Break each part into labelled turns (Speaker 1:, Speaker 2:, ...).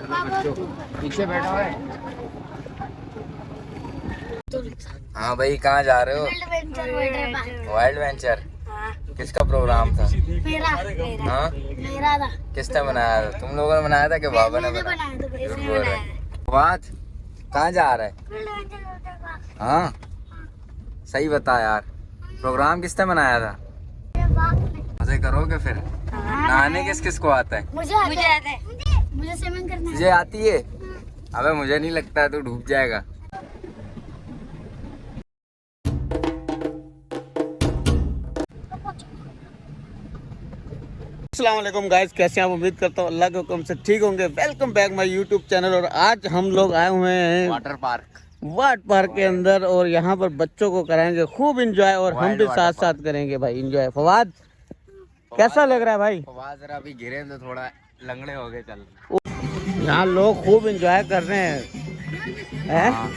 Speaker 1: पीछे बैठा है। हाँ भाई, कहाँ जा रहे हो? Wild venture. किसका प्रोग्राम था?
Speaker 2: मेरा।
Speaker 1: हाँ,
Speaker 2: मेरा था।
Speaker 1: किसने बनाया था? तुम लोगों ने बनाया था कि बाबा ने बनाया? बात कहाँ जा रहा है? हाँ सही बता यार, प्रोग्राम किसने बनाया था? मजे करोगे फिर? नहाने किस किस को आता है?
Speaker 2: मुझे आता है। मुझे स्विमिंग करना है।
Speaker 1: मुझे आती है। अबे मुझे नहीं लगता है, तू डूब जाएगा।
Speaker 3: अस्सलाम वालेकुम गाइस, कैसे हैं आप? उम्मीद करता हूँ अल्लाह के हुक्म से ठीक होंगे। Welcome back my YouTube channel. और आज हम लोग आए हुए हैं
Speaker 1: वाटर
Speaker 3: पार्क के अंदर, और यहाँ पर बच्चों को कराएंगे खूब इंजॉय, और हम भी साथ साथ करेंगे भाई इंजॉय। फवाद कैसा लग रहा है भाई?
Speaker 1: फवाद जरा अभी गिरे तो थोड़ा लंगड़े हो गए। चल
Speaker 3: यहाँ लोग खूब इंजॉय कर रहे हैं,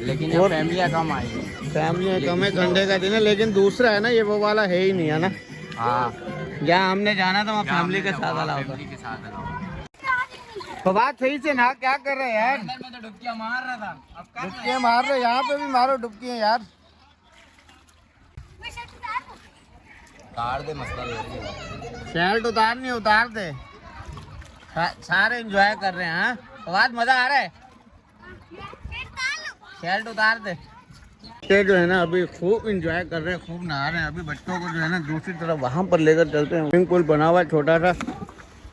Speaker 1: लेकिन यहाँ फैमिलियाँ कम आई है।
Speaker 3: फैमिली कम है, संडे का दिन है। लेकिन दूसरा है ना, ये वो वाला है ही नहीं है ना।
Speaker 1: हाँ,
Speaker 3: जहाँ हमने जाना था वहाँ फैमिली के साथ अलाउ था। फवाद सही से ना, क्या कर रहे हैं यार?
Speaker 1: मैं तो डुबकियाँ मार रहा था। अब
Speaker 3: डुबकियाँ मार रहे, यहाँ पे भी मारो डुबकियाँ यार।
Speaker 1: कार दे मसला
Speaker 3: शर्ट उतार नहीं, उतार दे। सारे एंजॉय कर रहे हैं। हाँ फवाद, मजा आ रहा है? शर्ट उतार दे। ये जो है ना अभी खूब एंजॉय कर रहे हैं, खूब नहा रहे हैं। अभी बच्चों को जो है ना दूसरी तरफ वहाँ पर लेकर चलते हैं। स्विमिंग पूल बना हुआ है छोटा सा,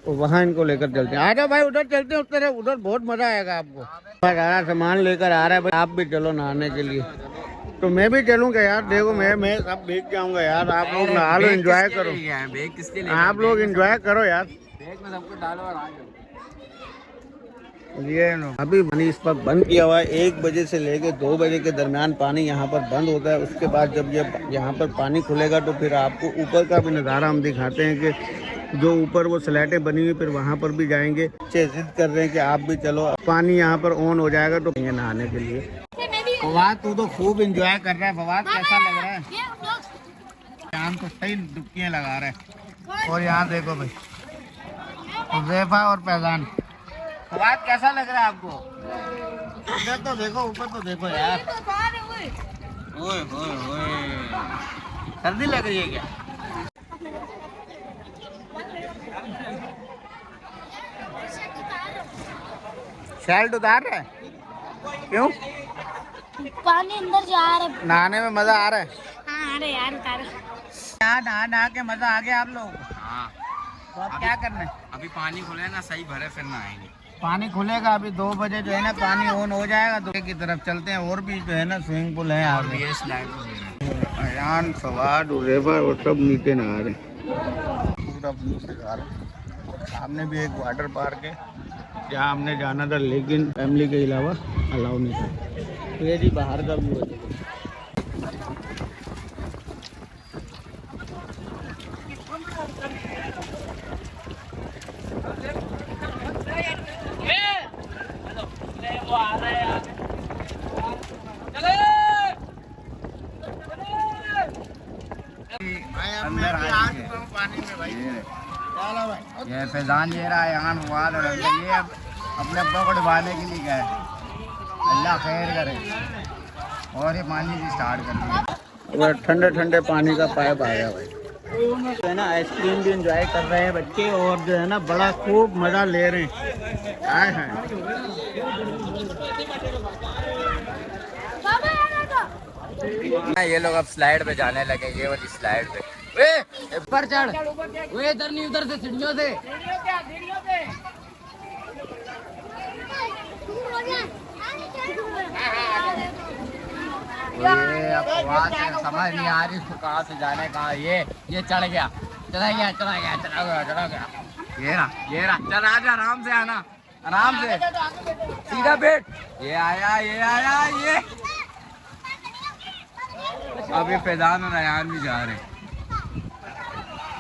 Speaker 3: तो वहाँ इनको लेकर चलते हैं। आ जाओ भाई, उधर चलते हैं, उस तरफ उधर बहुत मजा आएगा आपको। सारा सामान लेकर आ रहा है भाई, आप भी चलो नहाने के लिए। तो मैं भी चलूंगा यार। देखो मैं सब भीग जाऊंगा यार। आप लोग नहा लो, एंजॉय करो।
Speaker 1: बैग किसके लिए?
Speaker 3: आप लोग एंजॉय करो यार।
Speaker 1: बैग में सबको डालो और आ जाओ।
Speaker 3: ये नो अभी पानी इस वक्त बंद किया हुआ है। 1 बजे से लेके 2 बजे के दरमियान पानी यहाँ पर बंद होता है। उसके बाद जब ये यहाँ पर पानी खुलेगा तो फिर आपको ऊपर का भी नज़ारा हम दिखाते हैं कि जो ऊपर वो स्लैटें बनी हुई, फिर वहाँ पर भी जाएंगे। बच्चे जिद कर रहे हैं कि आप भी चलो। पानी यहाँ पर ऑन हो जाएगा तो नहाने के लिए। फवाद तू तो खूब इंजॉय कर रहा है। फवाद कैसा लग रहा है? शाम तो सही डुबकियाँ लगा रहा है। और यहाँ देखो भाई, हुज़ैफा और फैजान। फवाद कैसा लग रहा है आपको? इधर तो देखो, ऊपर तो देखो यार। ओए होए होए, सर्दी लग रही है क्या? शर्ट उतार रहा है? क्यों?
Speaker 2: पानी अंदर जा रहा है।
Speaker 3: नहाने में मजा आ रहा है?
Speaker 2: हाँ अरे यार उतारो।
Speaker 3: यहाँ नहा के मजा आ गया आप लोग?
Speaker 1: हाँ,
Speaker 3: तो अब क्या करना है?
Speaker 1: अभी पानी खुले ना, सही भरे फिर ना आएंगे।
Speaker 3: पानी खुलेगा अभी 2 बजे जो है ना, पानी ऑन हो जाएगा तो की तरफ चलते हैं। और भी जो है ना स्विमिंग पूल है आगे। अयान, फवाद, हुज़ैफा और सब नीचे नहा रहे हैं। पूरा व्यू दिखा रहे हैं। सामने भी एक वाटर पार्क है जहाँ हमने जाना था, लेकिन फैमिली के अलावा अलाउ नहीं था। तो ये जी बाहर का व्यू है।
Speaker 1: अंदर
Speaker 3: पानी में भाई।
Speaker 1: ये फैजान, ये रहा यहाँ फवाद, और ये अपने अब्बा को डुबाने के लिए गए। अल्लाह खैर करे। और ये पानी भी स्टार्ट कर दिया।
Speaker 3: ठंडे ठंडे पानी का पाइप आ गया भाई। जो है ना आइसक्रीम भी एंजॉय कर रहे हैं बच्चे, और जो है ना बड़ा खूब मजा ले रहे हैं। आए हैं
Speaker 1: ये लोग अब स्लाइड पे जाने लगे। ये वाली स्लाइड पे ऊपर चढ़। वो इधर नहीं, उधर से सीढ़ियों से। ये अब वहाँ से समझ नहीं आ रही इसको कहाँ से जाने, कहाँ। ये चढ़ गया, चला गया, चला गया, चला गया, चला गया। ये रहा, चल आजा, आराम से आना, आराम से, सीधा बैठ। ये आया, ये अब ये फैजान और अयान भी जा रहे हैं।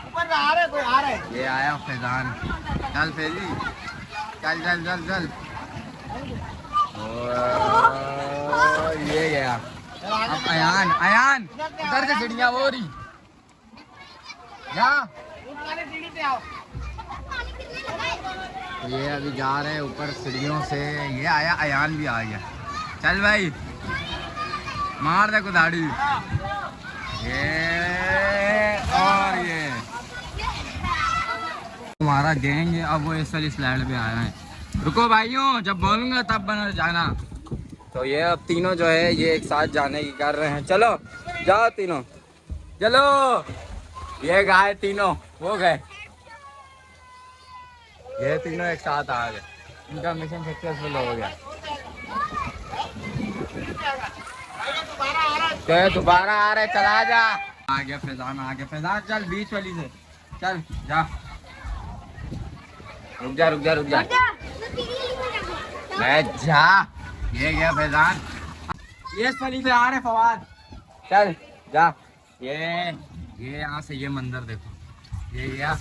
Speaker 3: ऊपर आ रहे, कोई आ रहा है।
Speaker 1: ये आया फैजान, चल फैजी, चल चल चल चल। ये गया। अब अयान उधर से सीढ़ियाँ हो रही। जा ये अभी जा रहे हैं ऊपर सीढ़ियों से। ये आया, अयान भी आ गया। चल भाई मार दे कुदाड़ी। ये और ये हमारा गैंग है। अब वो इस वाली स्लाइड पे आया है। रुको भाइयों, जब बोलूंगा तब बना जाना। तो ये अब तीनों जो है ये एक साथ जाने की कर रहे हैं। चलो जाओ तीनों, चलो। ये गए तीनों, वो गए, ये तीनों एक साथ आ गए। इनका मिशन सक्सेसफुल हो गया। तो दोबारा आ रहे, चला जा। आ गया फैजान, आ गया फैजान। चल बीच वाली से चल जा। रुक जा रुक जा रुक जा, जा। ये गया फैजान। ये वाली से आ रहे फवाद। चल जा। ये यहाँ से ये मंदिर देखो, ये गया।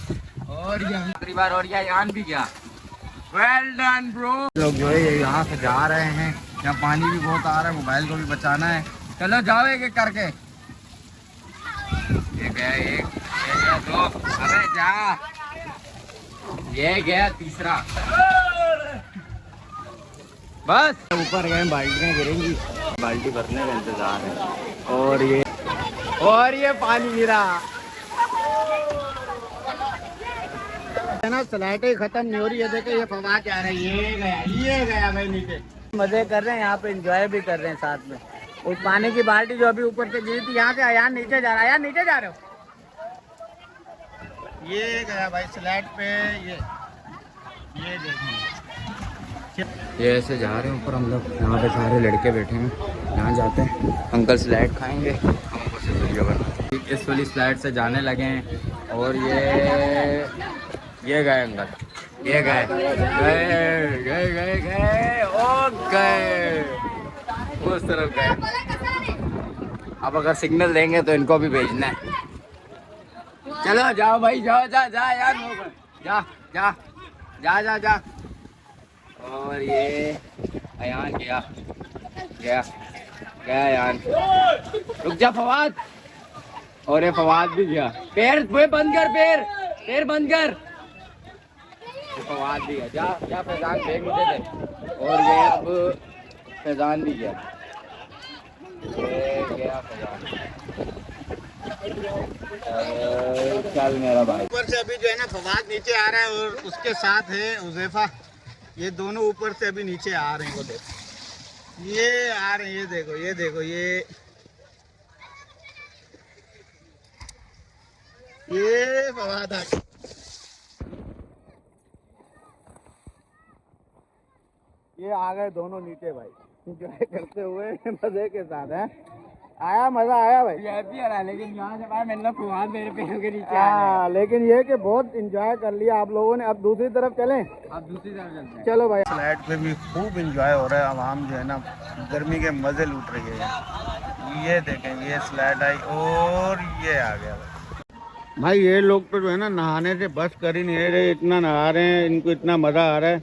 Speaker 1: और ये आखिरी बार, और ये यान भी गया। Well done bro. लोग जो है ये यहाँ से जा रहे हैं। यहाँ पानी भी बहुत आ रहा है, मोबाइल को भी बचाना है। चलो जाओ एक एक करके। ये गया एक, ये गया दो, अरे जा। ये गया तीसरा। बस ऊपर गए, बाल्टियाँ गिरेंगी, बाल्टी भरने का इंतजार है। और ये पानी गिरा
Speaker 3: है ना। स्लाइडें खत्म नहीं हो रही है। देखो ये फवाद जा रहा है। ये गया भाई नीचे। मजे कर रहे हैं यहाँ पे, एंजॉय भी कर रहे हैं साथ में। उस पानी की बाल्टी जो अभी ऊपर से गिरी थी, यहाँ से अयान नीचे जा रहा है। अयान नीचे जा रहे हो। ये गया भाई स्लाइड पे। ये देखो,
Speaker 1: ये ऐसे जा रहे हैं ऊपर हम लोग। यहाँ पे सारे लड़के बैठे हैं, यहाँ जाते हैं। अंकल स्लाइड खाएंगे, हम ऊपर से वीडियो बनाएंगे। इस वाली स्लाइड से जाने लगे हैं। और ये गए अंकल, ये गए गए गए गए गए और गए उस तरफ गए। अब अगर सिग्नल देंगे तो इनको भी भेजना है। चलो जाओ भाई, जाओ जा जा यार, जा जा जा जा जा। और ये अयान गया गया गया अयान। रुक जा फवाद। और ये फवाद भी गया। पैर बंद कर, पैर बंद कर। फवाद भी गया। जा जा फैजान, बैग मुझे दे। और ये अब फैजान भी गया। ये गया फैजान। चल मेरा भाई।
Speaker 3: ऊपर से अभी जो है ना फवाद नीचे आ रहा है और उसके साथ है उज़ैफा। ये दोनों ऊपर से अभी नीचे आ रहे हैं। वो देखो ये आ रहे हैं। ये देखो ये देखो ये फवाद आ गया। ये आ गए दोनों नीचे भाई, एंजॉय करते हुए मजे के साथ है। आया, मजा आया भाई।
Speaker 1: ये भी आ रहा है, लेकिन यहाँ से भाई मैंने फवाद मेरे पैर के नीचे
Speaker 3: हाँ, लेकिन ये कि बहुत एंजॉय कर लिया आप लोगों ने। अब दूसरी तरफ चलें।
Speaker 1: अब दूसरी तरफ चलते हैं।
Speaker 3: चलो भाई। स्लाइड पे भी खूब एंजॉय हो रहा है। आवाम जो है ना गर्मी के मजे लूट रही है। ये देखें, ये स्लाइड आई और ये आ गया भाई। ये लोग तो जो है ना नहाने से बस कर ही नहीं रहे। इतना नहा रहे हैं, इनको इतना मजा आ रहा है,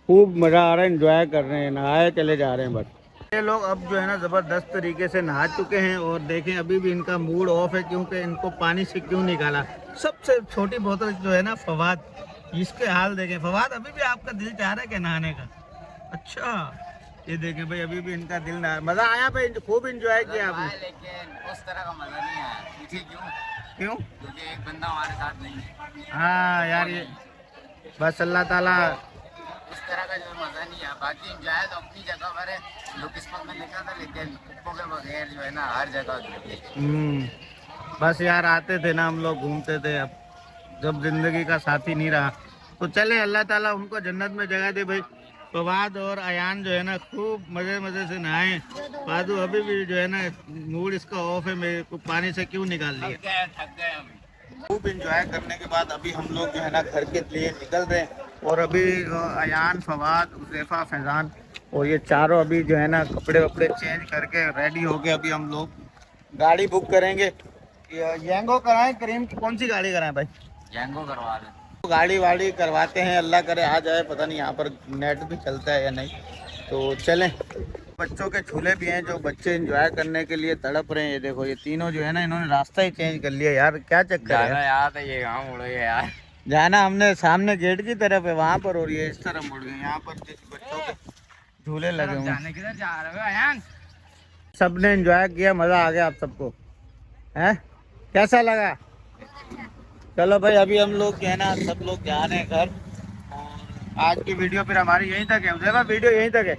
Speaker 3: खूब मजा आ रहा है, एंजॉय कर रहे हैं, नहाए चले जा रहे हैं बस। ये लोग अब जो है ना ज़बरदस्त तरीके से नहा चुके हैं। और देखें अभी भी इनका मूड ऑफ है, क्योंकि इनको पानी से क्यों निकाला। सबसे छोटी बोतल जो है ना फवाद, इसके हाल देखें। फवाद अभी भी आपका दिल चाह रहा है क्या नहाने का? अच्छा, ये देखें भाई अभी भी इनका दिल ना। मज़ा आया भाई, खूब इंजॉय किया आपने।
Speaker 1: लेकिन उस तरह का मजा नहीं आया। पूछिए क्यों? क्योंकि एक बंदा हमारे साथ नहीं है।
Speaker 3: हाँ यार, ये बस अल्लाह ताला
Speaker 1: उस तरह का जो मजा नहीं है। बाकी एंजॉय तो अपनी जगह पर है। जो किस्मत में लिखा था, लेकिन कुप्पों के बगैर जो है ना हर जगह।
Speaker 3: बस यार आते थे ना हम लोग, घूमते थे। अब जब जिंदगी का साथी नहीं रहा तो चले, अल्लाह ताला उनको जन्नत में जगह दे भाई। फवाद और अयान जो है ना खूब मजे मजे से नहाए। फादू अभी भी जो है ना मूड इसका ऑफ है, मेरे को पानी से क्यों निकाल लिया।
Speaker 1: थक गए हम।
Speaker 3: खूब इंजॉय करने के बाद अभी हम लोग जो है ना घर के लिए निकल रहे हैं। और अभी अयान, फवाद, उज़ैफा, फैजान और ये चारों अभी जो है ना कपड़े वपड़े चेंज करके रेडी हो गए। अभी हम लोग गाड़ी बुक करेंगे। यंगो कराएं, करीम कौन सी गाड़ी कराएं भाई?
Speaker 1: यंगो करवा रहे।
Speaker 3: गाड़ी वाड़ी करवाते हैं, अल्लाह करे आ जाए। पता नहीं यहाँ पर नेट भी चलता है या नहीं, तो चलें। बच्चों के झूले भी हैं जो बच्चे एंजॉय करने के लिए तड़प रहे हैं। ये देखो ये तीनों जो है ना इन्होंने रास्ता ही चेंज कर लिया यार, क्या चक्कर है
Speaker 1: यार? ये गाँव मुड़े यार।
Speaker 3: जाना हमने सामने गेट की तरफ है वहाँ पर, और ये इस तरफ मुड़ गए। यहाँ पर जिस बच्चों के झूले लगे हुए हैं।
Speaker 1: किधर जा रहे हो अयान?
Speaker 3: सबने एंजॉय किया, मजा आ गया आप सबको, हैं? कैसा लगा? चलो भाई अभी हम लोग क्या है ना, सब लोग जा रहे हैं घर, और आज की वीडियो फिर हमारी यहीं तक है। देखो वीडियो यहीं तक है।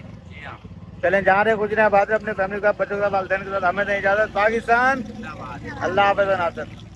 Speaker 3: चलें जा रहे हैं, कुछ नहीं, बाद में अपने फैमिली का, बच्चों का, वालिदैन के साथ। हमें दें इजाजत। पाकिस्तान, अल्लाह हाफ़िज़।